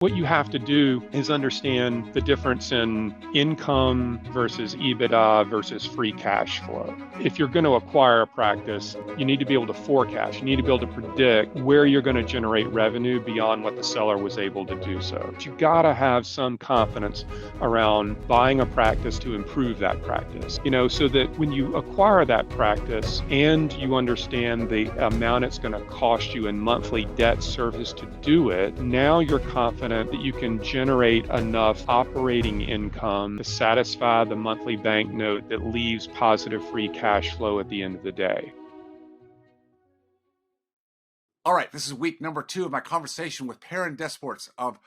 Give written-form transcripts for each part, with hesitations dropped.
What you have to do is understand the difference in income versus EBITDA versus free cash flow. If you're going to acquire a practice, you need to be able to forecast. You need to be able to predict where you're going to generate revenue beyond what the seller was able to do so. But you got to have some confidence around buying a practice to improve that practice, so that when you acquire that practice and you understand the amount it's going to cost you in monthly debt service to do it, now you're confident that you can generate enough operating income to satisfy the monthly bank note that leaves positive free cash flow at the end of the day. All right, this is week number 2 of my conversation with Perrin of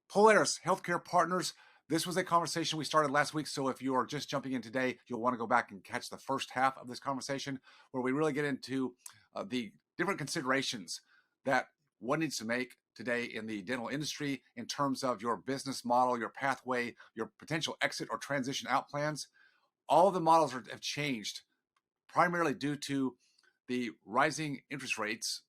Polaris Healthcare Partners. This was a conversation we started last week, so if you are just jumping in today, you'll want to go back and catch the first half of this conversation where we really get into the different considerations that one needs to make today in the dental industry in terms of your business model, your pathway, your potential exit or transition out plans. All of the models have changed primarily due to the rising interest rates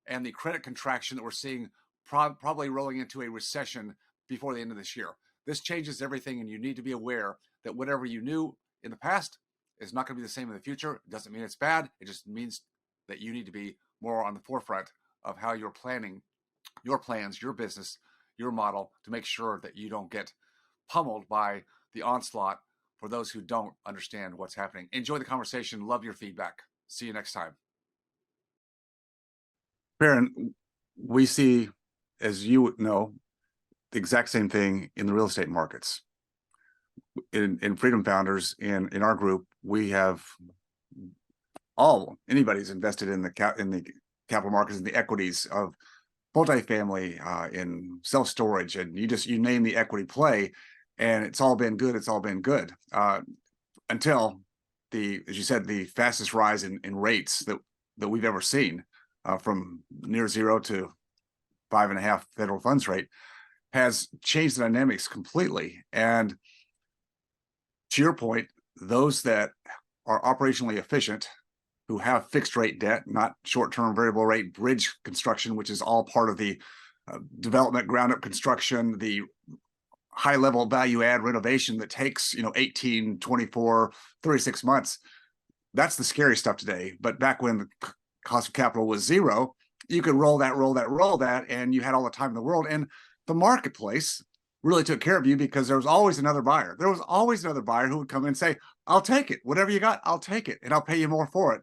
and the credit contraction that we're seeing, probably rolling into a recession before the end of this year. This changes everything, and you need to be aware that whatever you knew in the past is not going to be the same in the future. It doesn't mean it's bad. It just means that you need to be more on the forefront of how you're planning your plans, your business, your model, to make sure that you don't get pummeled by the onslaught for those who don't understand what's happening. Enjoy the conversation. Love your feedback. See you next time. Perrin, we see, as you know, the exact same thing in the real estate markets. In Freedom Founders, in our group, we have anybody's invested in the capital markets and the equities of multifamily, in self-storage, and you name the equity play, and it's all been good. It's all been good until as you said, the fastest rise in rates that we've ever seen, from near zero to 5.5 federal funds rate, has changed the dynamics completely. And to your point, those that are operationally efficient, who have fixed rate debt, not short-term variable rate bridge construction, which is all part of the development, ground up construction, the high level value add renovation that takes 18, 24, 36 months. That's the scary stuff today. But back when the cost of capital was zero, you could roll that, and you had all the time in the world. And the marketplace really took care of you because there was always another buyer. There was always another buyer who would come in and say, I'll take it. Whatever you got, I'll take it, and I'll pay you more for it.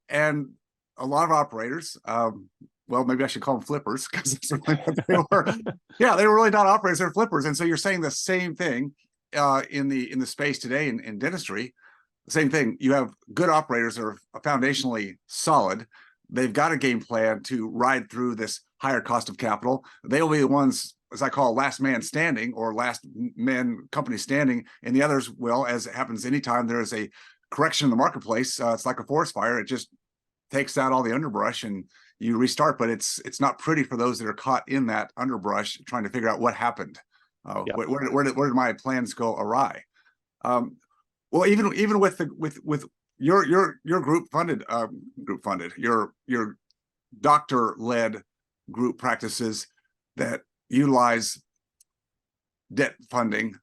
And a lot of operators, well, maybe I should call them flippers, because that's really what they were. Yeah, they were really not operators, they're flippers. And so you're saying the same thing in the space today in dentistry. The same thing. You have good operators that are foundationally solid. They've got a game plan to ride through this higher cost of capital. They'll be the ones, as I call, last man standing, or last man company standing, and the others will, as it happens anytime there is a correction in the marketplace. It's like a forest fire. It just takes out all the underbrush and you restart, but it's not pretty for those that are caught in that underbrush trying to figure out what happened. Yep. Where did my plans go awry? Well, even with your group funded, your doctor-led group practices that utilize debt funding,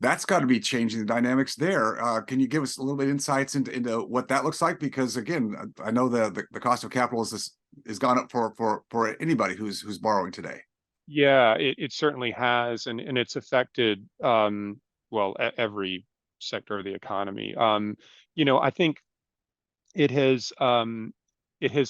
that's got to be changing the dynamics there. Can you give us a little bit of insights into what that looks like? Because again, I know the cost of capital is gone up for anybody who's borrowing today. Yeah, it certainly has, and it's affected every sector of the economy. I think it has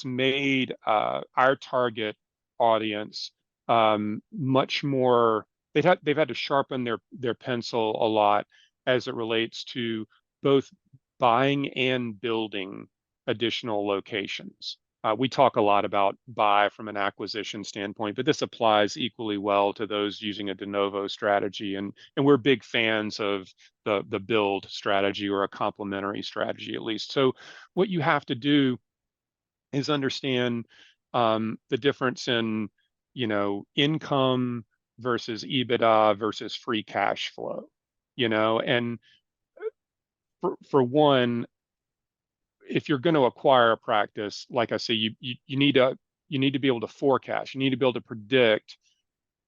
made our target audience much more. They've had to sharpen their pencil a lot as it relates to both buying and building additional locations. We talk a lot about buy from an acquisition standpoint, but this applies equally well to those using a de novo strategy. And we're big fans of the build strategy, or a complementary strategy, at least. So what you have to do is understand the difference in, income versus EBITDA versus free cash flow, and for one, if you're going to acquire a practice, like I say, you need to be able to forecast. You need to be able to predict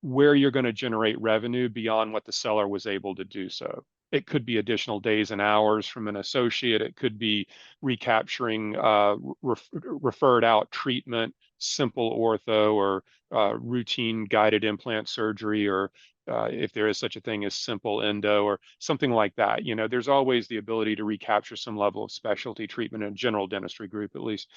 where you're going to generate revenue beyond what the seller was able to do so. It could be additional days and hours from an associate. It could be recapturing referred out treatment, simple ortho or routine guided implant surgery, or if there is such a thing as simple endo or something like that. You know, there's always the ability to recapture some level of specialty treatment in a general dentistry group, at least.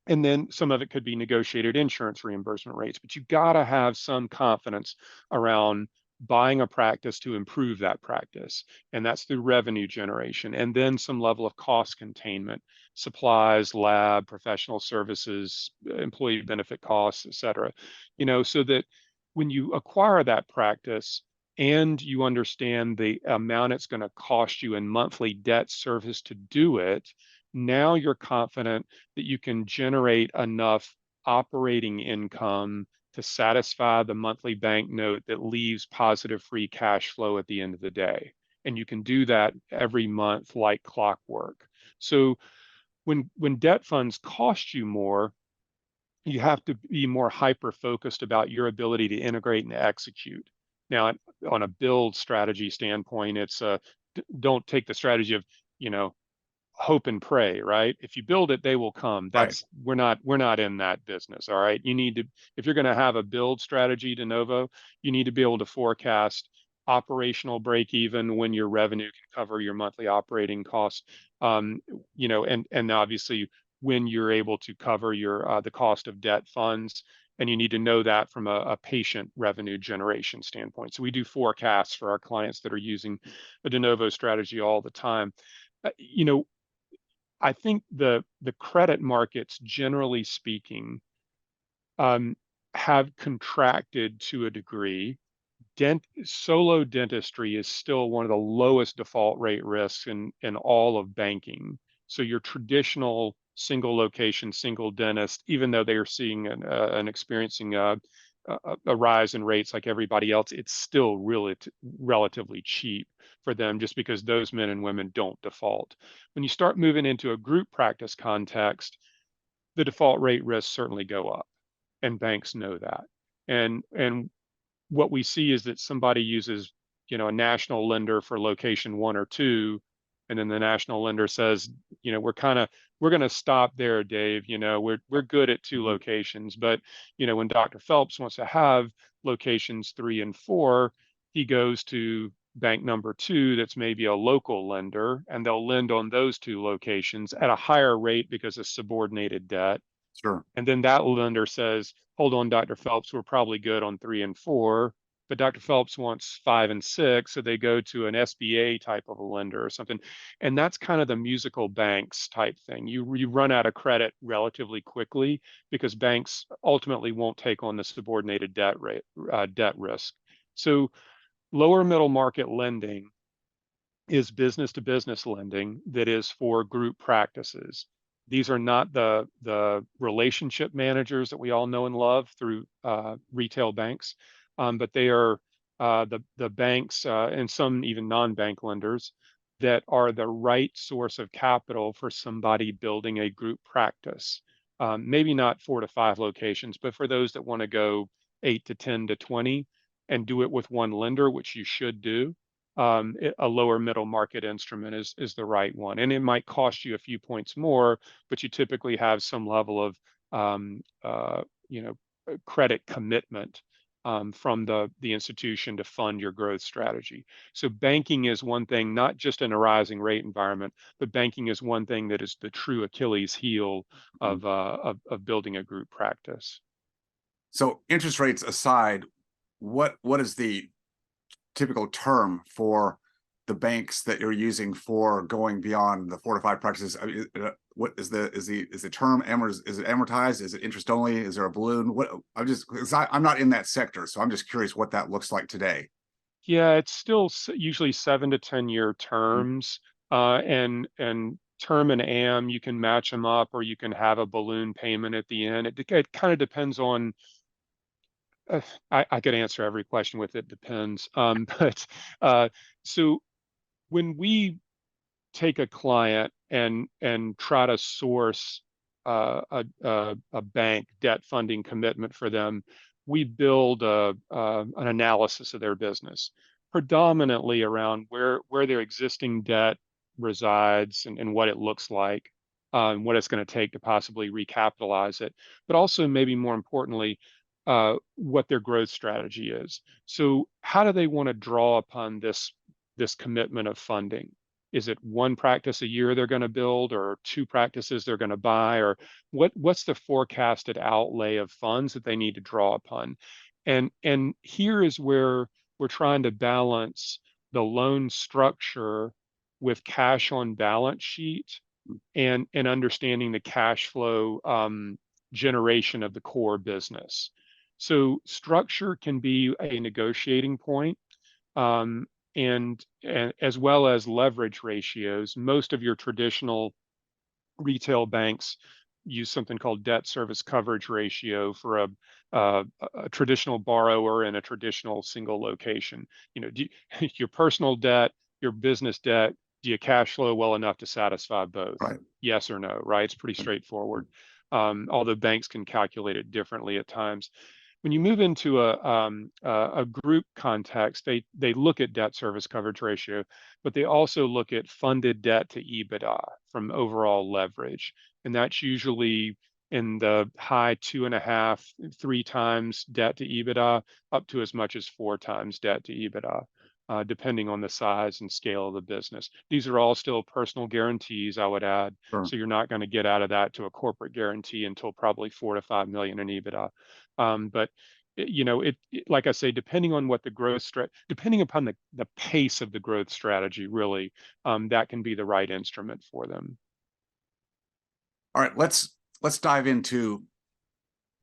And then some of it could be negotiated insurance reimbursement rates, but you got to have some confidence around buying a practice to improve that practice. And that's through revenue generation and then some level of cost containment, supplies, lab, professional services, employee benefit costs, et cetera. You know, so that when you acquire that practice and you understand the amount it's going to cost you in monthly debt service to do it, now you're confident that you can generate enough operating income to satisfy the monthly bank note that leaves positive free cash flow at the end of the day. And you can do that every month like clockwork. So when debt funds cost you more, you have to be more hyper focused about your ability to integrate and execute. Now, on a build strategy standpoint, it's don't take the strategy of, you know, hope and pray, right? If you build it, they will come. Right. We're not in that business. All right. You need to, if you're going to have a build strategy de novo, you need to be able to forecast operational break even when your revenue can cover your monthly operating costs. You know, and obviously when you're able to cover your the cost of debt funds. And you need to know that from a patient revenue generation standpoint. So we do forecasts for our clients that are using a de novo strategy all the time. You know, I think the credit markets, generally speaking, um, have contracted to a degree. Solo dentistry is still one of the lowest default rate risks in all of banking. So your traditional single location, single dentist, even though they are seeing an experiencing a rise in rates like everybody else, it's still really relatively cheap for them just because those men and women don't default. When you start moving into a group practice context, the default rate risks certainly go up, and banks know that. And what we see is that somebody uses, you know, a national lender for location one or two, and then the national lender says, you know, we're going to stop there, Dave. You know, we're good at two Mhm. locations, but you know, when Dr. Phelps wants to have locations 3 and 4, he goes to bank number two, that's maybe a local lender, and they'll lend on those two locations at a higher rate because of subordinated debt. Sure. And then that lender says, hold on, Dr. Phelps, we're probably good on 3 and 4, but Dr. Phelps wants 5 and 6. So they go to an SBA type of a lender or something. And that's kind of the musical banks type thing. You run out of credit relatively quickly because banks ultimately won't take on the subordinated debt risk. So lower middle market lending is business to business lending that is for group practices. These are not the relationship managers that we all know and love through retail banks, but they are the banks and some even non-bank lenders that are the right source of capital for somebody building a group practice. Maybe not 4 to 5 locations, but for those that want to go 8 to 10 to 20 and do it with one lender, which you should do, a lower middle market instrument is the right one. And it might cost you a few points more, but you typically have some level of you know, credit commitment from the institution to fund your growth strategy. So banking is one thing, not just in a rising rate environment, but banking is one thing that is the true Achilles heel Mhm. of building a group practice. So interest rates aside, what is the typical term for the banks that you're using for going beyond the 4 to 5 practices? I mean, what is the term is it amortized? Is it interest only? Is there a balloon? What I'm just because I'm not in that sector, so I'm just curious what that looks like today. Yeah, it's still usually 7 to 10 year Mhm. terms, and term and AM you can match them up, or you can have a balloon payment at the end. It kind of depends on. I could answer every question with it depends, but uh, so when we take a client and try to source a bank debt funding commitment for them, we build an analysis of their business, predominantly around where their existing debt resides and what it looks like, what it's going to take to possibly recapitalize it, but also maybe more importantly, what their growth strategy is. So how do they want to draw upon this commitment of funding? Is it one practice a year they're going to build, or two practices they're going to buy, or what's the forecasted outlay of funds that they need to draw upon? And here is where we're trying to balance the loan structure with cash on balance sheet and understanding the cash flow generation of the core business. So structure can be a negotiating point, um, and as well as leverage ratios. Most of your traditional retail banks use something called debt service coverage ratio for a traditional borrower in a traditional single location. You know, your personal debt, your business debt, do you cash flow well enough to satisfy both? Right. Yes or no, right? It's pretty straightforward. Although banks can calculate it differently at times. When you move into a group context, they look at debt service coverage ratio, but they also look at funded debt to EBITDA from overall leverage. And that's usually in the high 2.5, 3 times debt to EBITDA, up to as much as 4 times debt to EBITDA, depending on the size and scale of the business. These are all still personal guarantees, I would add. Sure. So you're not going to get out of that to a corporate guarantee until probably 4 to 5 million in EBITDA. But you know, like I say, depending on what the depending upon the pace of the growth strategy, really, that can be the right instrument for them. All right, let's dive into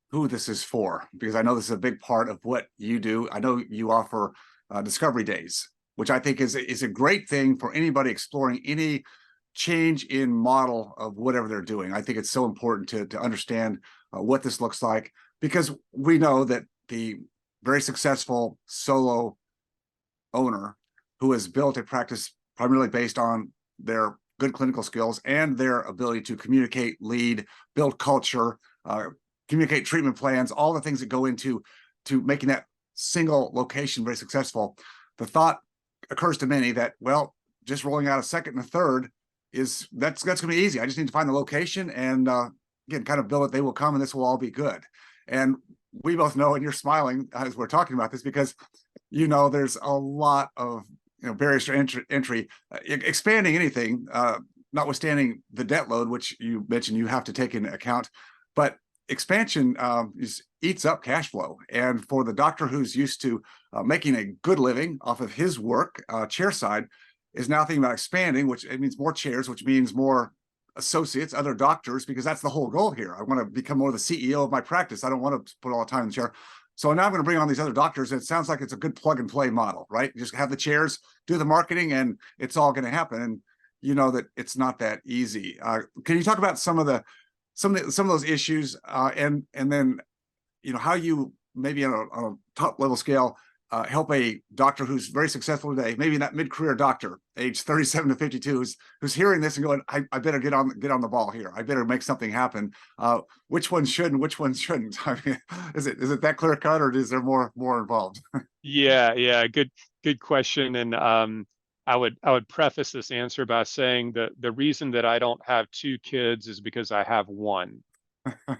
who this is for, because I know this is a big part of what you do. I know you offer discovery days, which I think is a great thing for anybody exploring any change in model of whatever they're doing. I think it's so important to understand what this looks like, because we know that the very successful solo owner who has built a practice primarily based on their good clinical skills and their ability to communicate, lead, build culture, communicate treatment plans, all the things that go into making that single location very successful. The thought occurs to many that, well, just rolling out a second and a third that's going to be easy. I just need to find the location and again, kind of build it. They will come, and this will all be good. And we both know, and you're smiling as we're talking about this, because you know there's a lot of barriers to entry. Expanding anything, notwithstanding the debt load, which you mentioned you have to take into account, but expansion eats up cash flow. And for the doctor who's used to making a good living off of his work, chair side, is now thinking about expanding, which it means more chairs, which means more associates, other doctors, because that's the whole goal here. I want to become more the CEO of my practice. I don't want to put all the time in the chair. So now I'm going to bring on these other doctors. And it sounds like it's a good plug and play model, right? You just have the chairs, do the marketing, and it's all going to happen. And you know that it's not that easy. Can you talk about some of those issues, and then how you maybe on a top level scale help a doctor who's very successful today, maybe that mid-career doctor, age 37 to 52, who's hearing this and going, I better get on the ball here. I better make something happen. Which one should and which one shouldn't? I mean, is it that clear cut, or is there more involved? Yeah, good question. And I would preface this answer by saying that the reason that I don't have 2 kids is because I have one.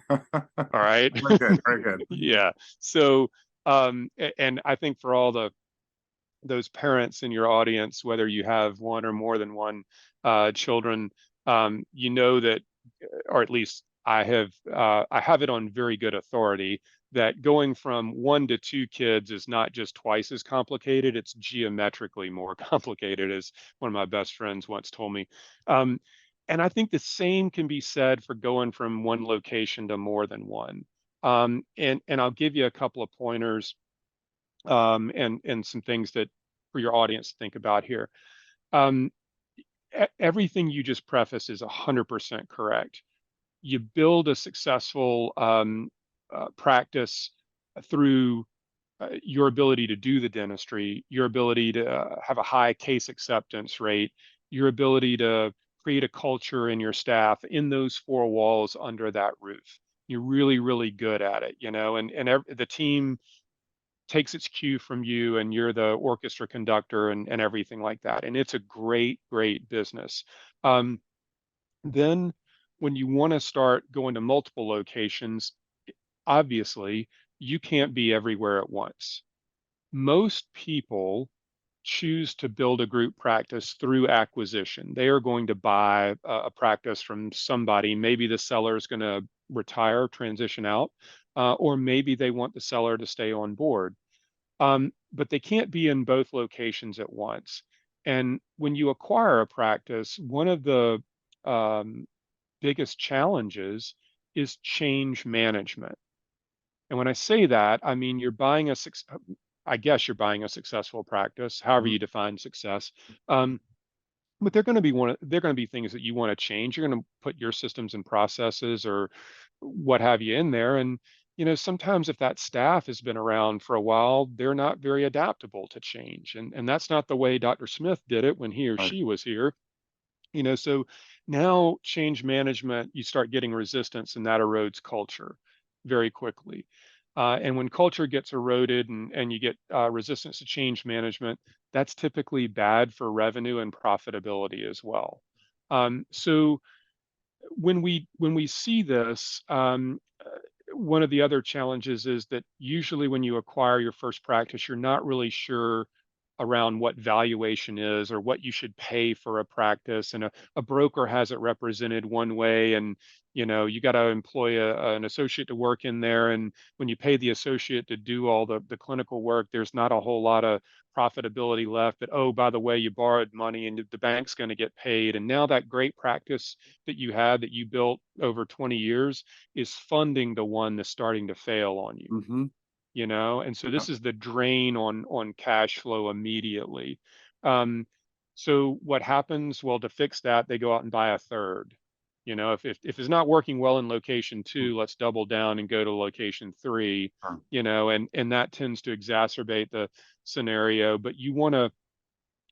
All right. Very good, very good. Yeah. So, and I think for all those parents in your audience, whether you have one or more than one children, you know that, or at least I have it on very good authority that going from 1 to 2 kids is not just twice as complicated; it's geometrically more complicated, as one of my best friends once told me. And I think the same can be said for going from one location to more than one. And I'll give you a couple of pointers, and some things that for your audience to think about here. Um, Everything you just prefaced is 100% correct. You build a successful practice through your ability to do the dentistry, your ability to have a high case acceptance rate, your ability to create a culture in your staff in those 4 walls under that roof. You're really, really good at it, the team takes its cue from you, and you're the orchestra conductor and everything like that. And it's a great, great business. Um, then when you want to start going to multiple locations, obviously you can't be everywhere at once. Most people choose to build a group practice through acquisition. They are going to buy a practice from somebody. Maybe the seller is going to retire, transition out, or maybe they want the seller to stay on board. But they can't be in both locations at once. And when you acquire a practice, one of the um, biggest challenges is change management. And when I say that, I mean I guess you're buying a successful practice, however Mhm. you define success. Um, but they're going to be things that you want to change. You're going to put your systems and processes or what have you in there. And sometimes if that staff has been around for a while, they're not very adaptable to change. And that's not the way Dr. Smith did it when he or Right. she was here. So now change management, you start getting resistance, and that erodes culture very quickly. And when culture gets eroded and you get resistance to change management, that's typically bad for revenue and profitability as well. So when we see this, one of the other challenges is that usually when you acquire your first practice, you're not really sure around what valuation is or what you should pay for a practice. And a broker has it represented one way, and you got to employ an associate to work in there. And when you pay the associate to do all the clinical work, there's not a whole lot of profitability left. But oh, by the way, you borrowed money and the bank's going to get paid. And now that great practice that you had that you built over 20 years is funding the one that's starting to fail on you. Hmm. And so this is the drain on cash flow immediately. um, so what happens? Well, to fix that, they go out and buy a third. If it's not working well in location two, let's double down and go to location three. And that tends to exacerbate the scenario. But you want to,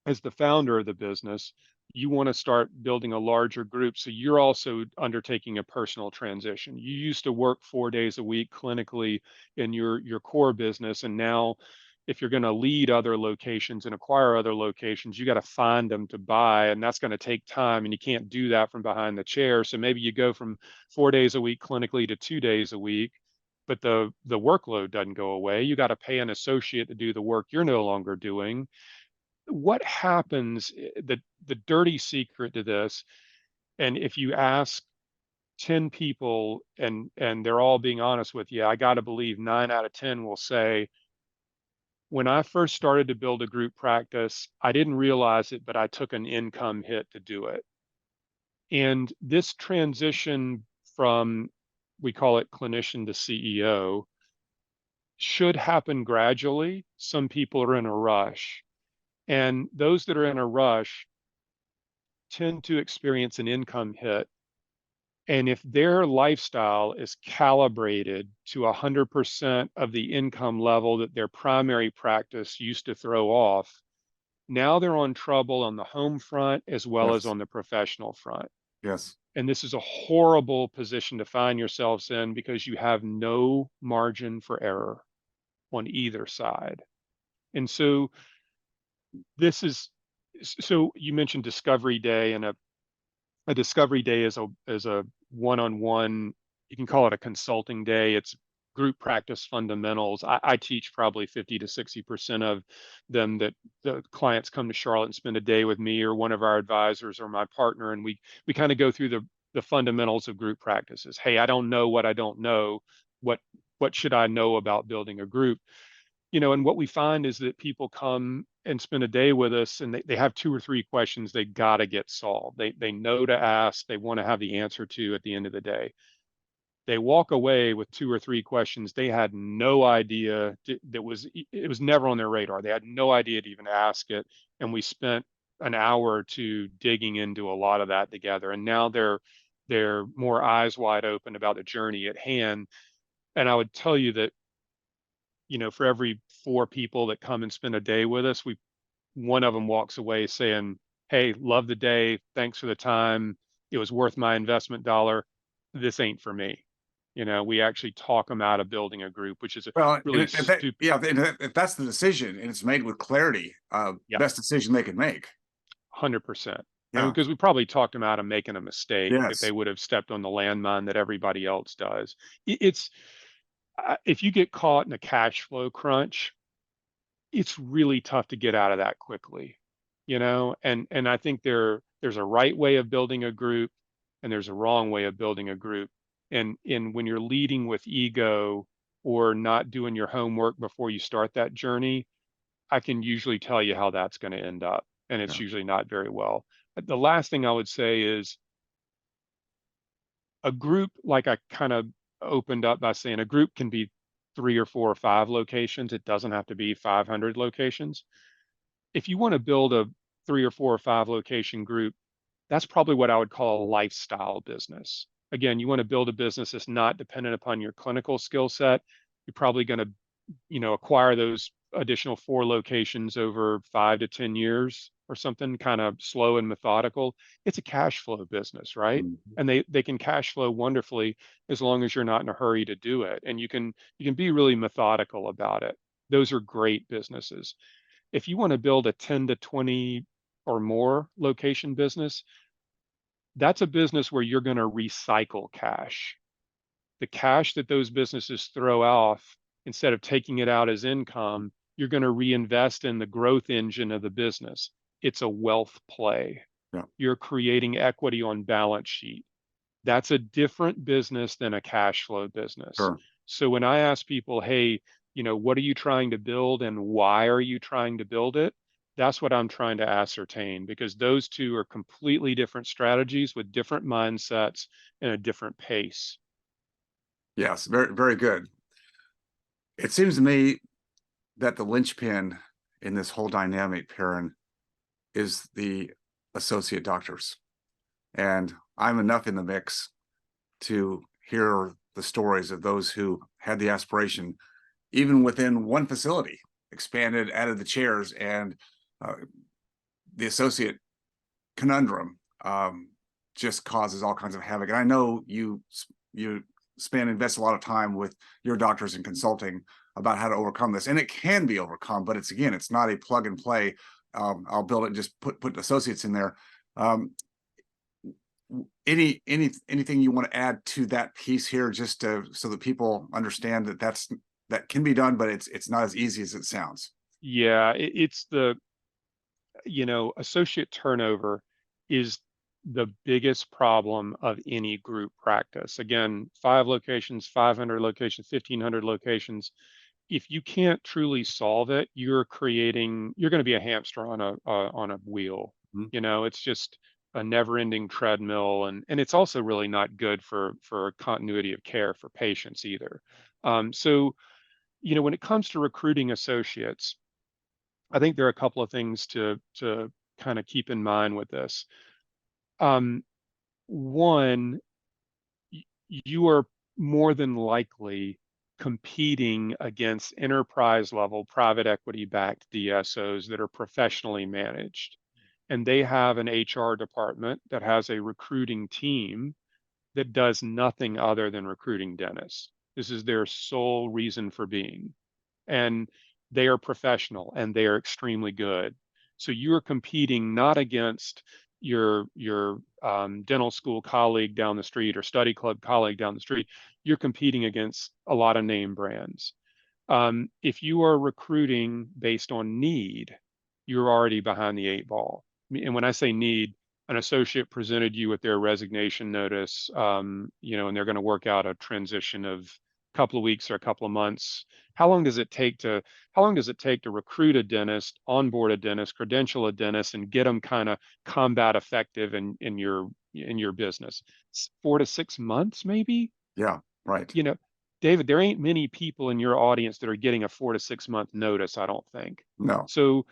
as the founder of the business, you want to start building a larger group. So you're also undertaking a personal transition. You used to work 4 days a week clinically in your core business. And now if you're going to lead other locations and acquire other locations, you got to find them to buy. And that's going to take time. And you can't do that from behind the chair. So maybe you go from 4 days a week clinically to 2 days a week, but the workload doesn't go away. You got to pay an associate to do the work you're no longer doing. What happens, the dirty secret to this, and if you ask 10 people and they're all being honest with you, I got to believe 9 out of 10 will say, when I first started to build a group practice, I didn't realize it, but I took an income hit to do it. And this transition from, we call it clinician to CEO, should happen gradually. Some people are in a rush, and those that are in a rush tend to experience an income hit. And if their lifestyle is calibrated to 100% of the income level that their primary practice used to throw off, now they're on trouble on the home front as well as Yes. on the professional front. Yes. And this is a horrible position to find yourselves in because you have no margin for error on either side. And so you mentioned discovery day, and a discovery day is a one-on-one. You can call it a consulting day. It's group practice fundamentals. I teach probably 50 to 60% of them. That the clients come to Charlotte and spend a day with me or one of our advisors or my partner, and we kind of go through the fundamentals of group practices. Hey, I don't know what I don't know. What what should I know about building a group? And what we find is that people come and spend a day with us, and they have 2 or 3 questions they got to get solved. They know to ask, they want to have the answer to at the end of the day. They walk away with 2 or 3 questions they had no idea it was never on their radar. They had no idea to even ask it. And we spent an hour or two digging into a lot of that together. And now they're more eyes wide open about the journey at hand. And I would tell you that for every 4 people that come and spend a day with us, one of them walks away saying, "Hey, love the day. Thanks for the time. It was worth my investment dollar. This ain't for me." We actually talk them out of building a group, which is a Well, really stupid. yeah, if that's the decision and it's made with clarity, Yeah, best decision they could make. 100%. I mean, Yeah. because we probably talked them out of making a mistake if they Yes. would have stepped on the landmine that everybody else does. It's if you get caught in a cash flow crunch, it's really tough to get out of that quickly, and I think there's a right way of building a group and there's a wrong way of building a group. And when you're leading with ego or not doing your homework before you start that journey, I can usually tell you how that's going to end up, and it's Yeah. usually not very well. The last thing I would say is a group, like I kind of opened up by saying, a group can be 3 or 4 or 5 locations. It doesn't have to be 500 locations. If you want to build a 3 or 4 or 5 location group, that's probably what I would call a lifestyle business. Again, you want to build a business that's not dependent upon your clinical skill set. You're probably going to, acquire those additional 4 locations over 5 to 10 years or something kind of slow and methodical. It's a cash flow business, right? Mhm. And they can cash flow wonderfully as long as you're not in a hurry to do it. And you can be really methodical about it. Those are great businesses. If you want to build a 10 to 20 or more location business, that's a business where you're going to recycle cash. The cash that those businesses throw off, instead of taking it out as income, you're going to reinvest in the growth engine of the business. It's a wealth play. Yeah. You're creating equity on balance sheet. That's a different business than a cash flow business. Sure. So when I ask people, hey, what are you trying to build and why are you trying to build it? That's what I'm trying to ascertain, because those two are completely different strategies with different mindsets and a different pace. Yes. Very, very good. It seems to me that the linchpin in this whole dynamic, Perrin, is the associate doctors. And I'm enough in the mix to hear the stories of those who had the aspiration, even within one facility, expanded, added the chairs, and uh, the associate conundrum just causes all kinds of havoc. And I know you invest a lot of time with your doctors in consulting about how to overcome this, and it can be overcome. But it's not a plug and play. I'll build it and just put associates in there. Um, anything you want to add to that piece here, just so that people understand that can be done, but it's not as easy as it sounds. Yeah, it's the, associate turnover is the biggest problem of any group practice. Again, 5 locations, 500 locations, 1,500 locations. If you can't truly solve it, you're going to be a hamster on a wheel. Mhm. It's just a never-ending treadmill, and it's also really not good for continuity of care for patients either. So, when it comes to recruiting associates, I think there are a couple of things to kind of keep in mind with this. Um, One, you are more than likely competing against enterprise level private equity backed DSOs that are professionally managed. And they have an HR department that has a recruiting team that does nothing other than recruiting dentists. This is their sole reason for being. And they are professional and they are extremely good. So you're competing not against your dental school colleague down the street or study club colleague down the street. You're competing against a lot of name brands. If you are recruiting based on need, you're already behind the 8 ball. And when I say need, an associate presented you with their resignation notice, and they're going to work out a transition of a couple of weeks or a couple of months. How long does it take to recruit a dentist, onboard a dentist, credential a dentist, and get them kind of combat effective in your business? 4 to 6 months, maybe. Yeah, right. you know, David, there ain't many people in your audience that are getting a 4 to 6 month notice, I don't think. No. So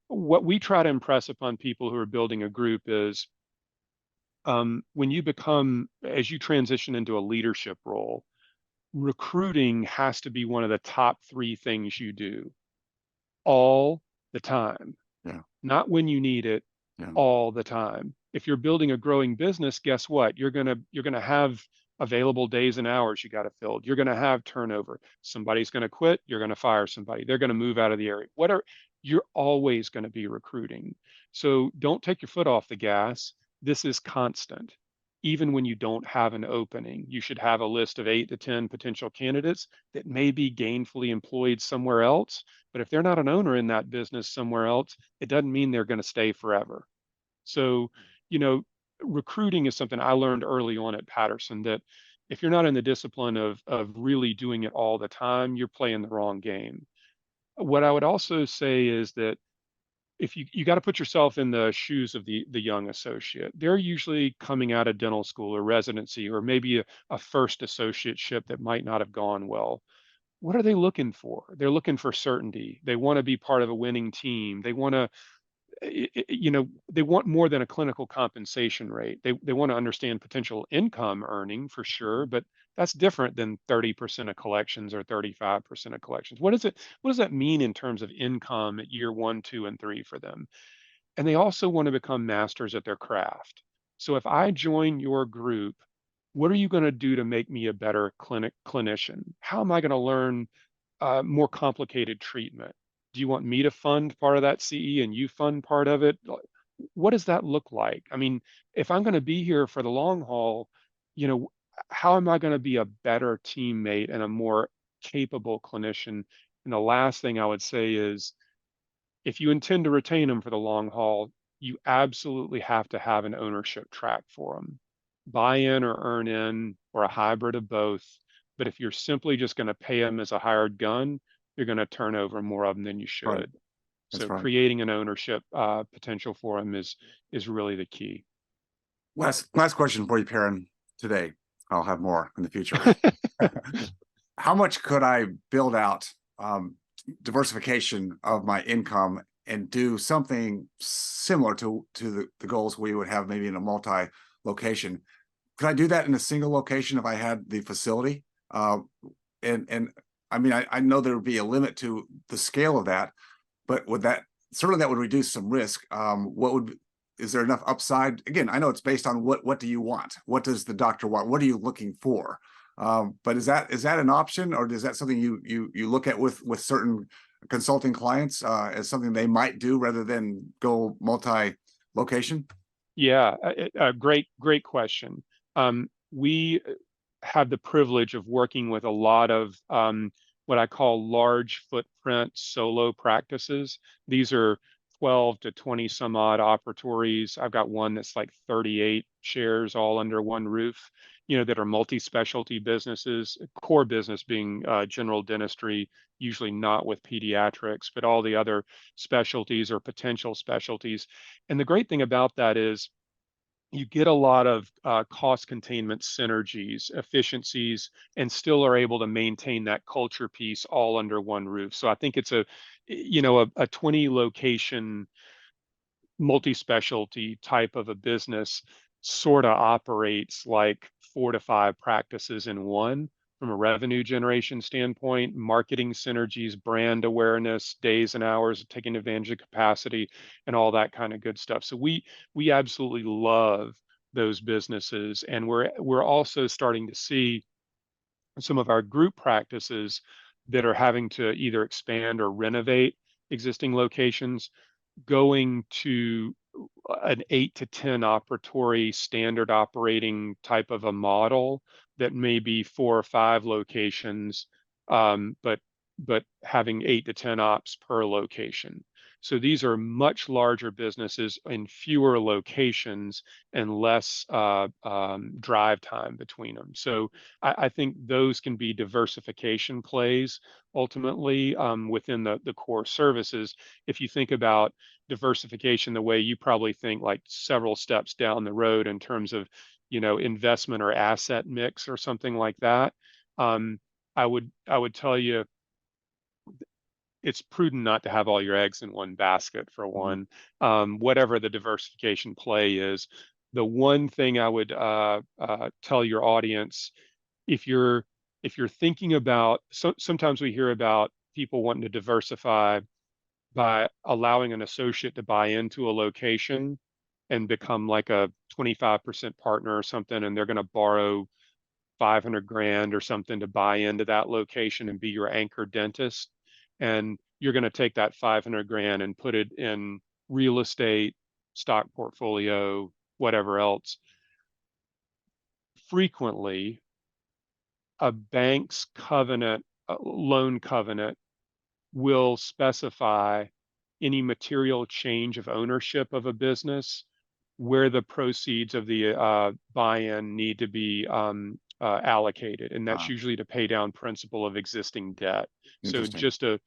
what we try to impress upon people who are building a group is, as you transition into a leadership role, recruiting has to be one of the top 3 things you do all the time, Yeah. not when you need it, Yeah. all the time. If you're building a growing business, guess what? You're gonna have available days and hours you got to fill. You're going to have turnover. Somebody's going to quit. You're going to fire somebody. They're going to move out of the area. Whatever. You're always going to be recruiting. So don't take your foot off the gas. This is constant. Even when you don't have an opening, you should have a list of 8 to 10 potential candidates that may be gainfully employed somewhere else. But if they're not an owner in that business somewhere else, it doesn't mean they're going to stay forever. So, you know, recruiting is something I learned early on at Patterson, that if you're not in the discipline of really doing it all the time, you're playing the wrong game. What I would also say is that if you got to put yourself in the shoes of the young associate. They're usually coming out of dental school or residency, or maybe a first associateship that might not have gone well. What are they looking for? They're looking for certainty. They want to be part of a winning team. They want to, you know, they want more than a clinical compensation rate. They want to understand potential income earning for sure, but that's different than 30% of collections or 35% of collections. What does that mean in terms of income at year 1, 2, and 3 for them? And they also want to become masters at their craft. So if I join your group, what are you going to do to make me a better clinician? How am I going to learn more complicated treatment? Do you want me to fund part of that CE and you fund part of it? What does that look like? I mean, if I'm going to be here for the long haul, you know, how am I going to be a better teammate and a more capable clinician? And the last thing I would say is, if you intend to retain them for the long haul, you absolutely have to have an ownership track for them. Buy in or earn in, or a hybrid of both. But if you're simply just going to pay them as a hired gun, you're going to turn over more of them than you Right. should. That's So right. creating an ownership potential for them is really the key. Last question for you, Perrin, today. I'll have more in the future. How much could I build out diversification of my income and do something similar to the goals we would have maybe in a multi-location? Could I do that in a single location if I had the facility? And I mean, I know there would be a limit to the scale of that, but would that certainly that would reduce some risk? What would is there enough upside? Again, I know it's based on what do you want? What does the doctor want? What are you looking for? But is that an option, or is that something you look at with certain consulting clients as something they might do rather than go multi-location? Yeah, a great question. We have the privilege of working with a lot of what I call large footprint solo practices. These are 12 to 20 some odd operatories. I've got one that's like 38 chairs all under one roof, you know, that are multi-specialty businesses, core business being general dentistry, usually not with pediatrics, but all the other specialties or potential specialties. And the great thing about that is you get a lot of cost containment synergies, efficiencies, and still are able to maintain that culture piece all under one roof. So I think it's a 20 location multi-specialty type of a business sort of operates like 4 to 5 practices in one, from a revenue generation standpoint, marketing synergies, brand awareness, days and hours of taking advantage of capacity, and all that kind of good stuff. So we absolutely love those businesses, and we're also starting to see some of our group practices that are having to either expand or renovate existing locations, going to an 8 to 10 operatory standard operating type of a model that may be 4 or 5 locations, but having 8 to 10 ops per location. So these are much larger businesses in fewer locations and less drive time between them. So I think those can be diversification plays ultimately within the core services. If you think about diversification the way you probably think, like several steps down the road in terms of, you know, investment or asset mix or something like that, um, I would tell you it's prudent not to have all your eggs in one basket for Mhm. one. Whatever the diversification play is, the one thing I would tell your audience, if you're if you're thinking about, sometimes we hear about people wanting to diversify by allowing an associate to buy into a location and become like a 25% partner or something, and they're going to borrow 500 grand or something to buy into that location and be your anchor dentist. And you're going to take that 500 grand and put it in real estate, stock portfolio, whatever else. Frequently, a bank's covenant, loan covenant, will specify any material change of ownership of a business where the proceeds of the buy-in need to be allocated, and that's usually to pay down principal of existing debt. So Interesting.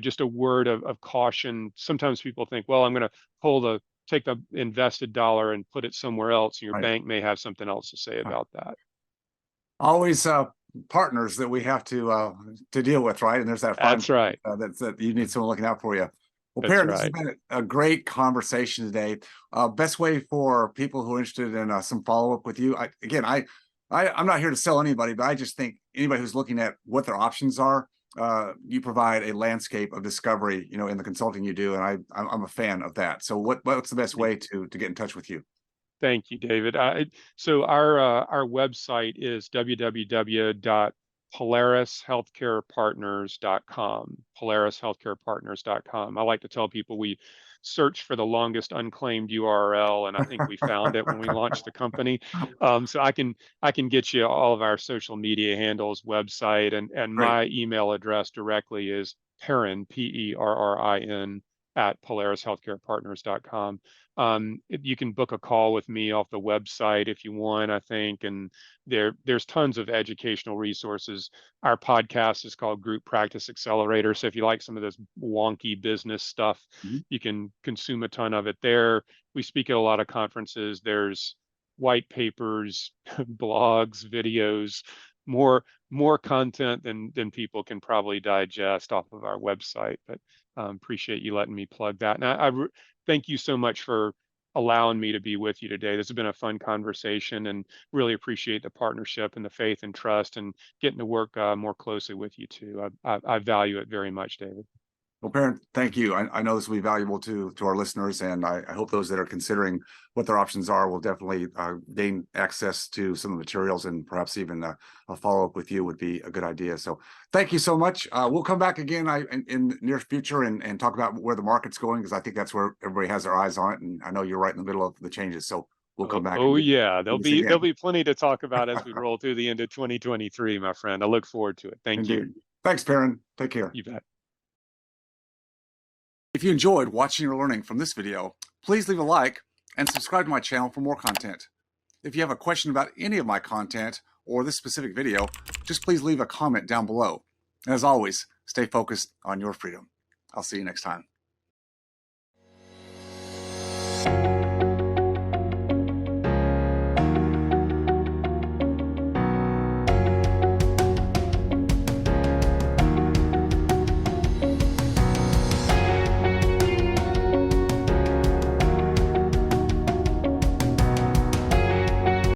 just a word of caution. Sometimes people think, well, I'm going to take the invested dollar and put it somewhere else, and your Right. bank may have something else to say about that. Always partners that we have to deal with, right? And there's that fine That's right. that you need someone looking out for you. Well, That's Perrin, this has right. been a great conversation today. Best way for people who are interested in some follow-up with you. I'm not here to sell anybody, but I just think anybody who's looking at what their options are, you provide a landscape of discovery, in the consulting you do, and I'm a fan of that. So what's the best way to get in touch with you? Thank you, David. So our website is www.polarishealthcarepartners.com. Polarishealthcarepartners.com. I like to tell people we searched for the longest unclaimed URL, and I think we found it when we launched the company. So I can get you all of our social media handles, website, and Great. my email address directly is Perrin, Perrin, at polarishealthcarepartners.com. You can book a call with me off the website if you want, I think, and there's tons of educational resources. Our podcast is called Group Practice Accelerator, so if you like some of this wonky business stuff, you can consume a ton of it there. We speak at a lot of conferences. There's white papers, blogs, videos, more content than people can probably digest off of our website. But appreciate you letting me plug that. And I thank you so much for allowing me to be with you today. This has been a fun conversation, and really appreciate the partnership and the faith and trust, and getting to work more closely with you too. I value it very much, David. Well, Perrin, thank you. I know this will be valuable to our listeners, and I hope those that are considering what their options are will definitely gain access to some of the materials, and perhaps even a follow-up with you would be a good idea. So thank you so much. We'll come back again in the near future and talk about where the market's going, because I think that's where everybody has their eyes on it, and I know you're right in the middle of the changes. So we'll come back. Oh and yeah, do this again. there'll be plenty to talk about as we roll through the end of 2023, my friend. I look forward to it. Thank you. Indeed. Thanks, Perrin. Take care. You bet. If you enjoyed watching or learning from this video, please leave a like and subscribe to my channel for more content. If you have a question about any of my content or this specific video, just please leave a comment down below. And as always, stay focused on your freedom. I'll see you next time.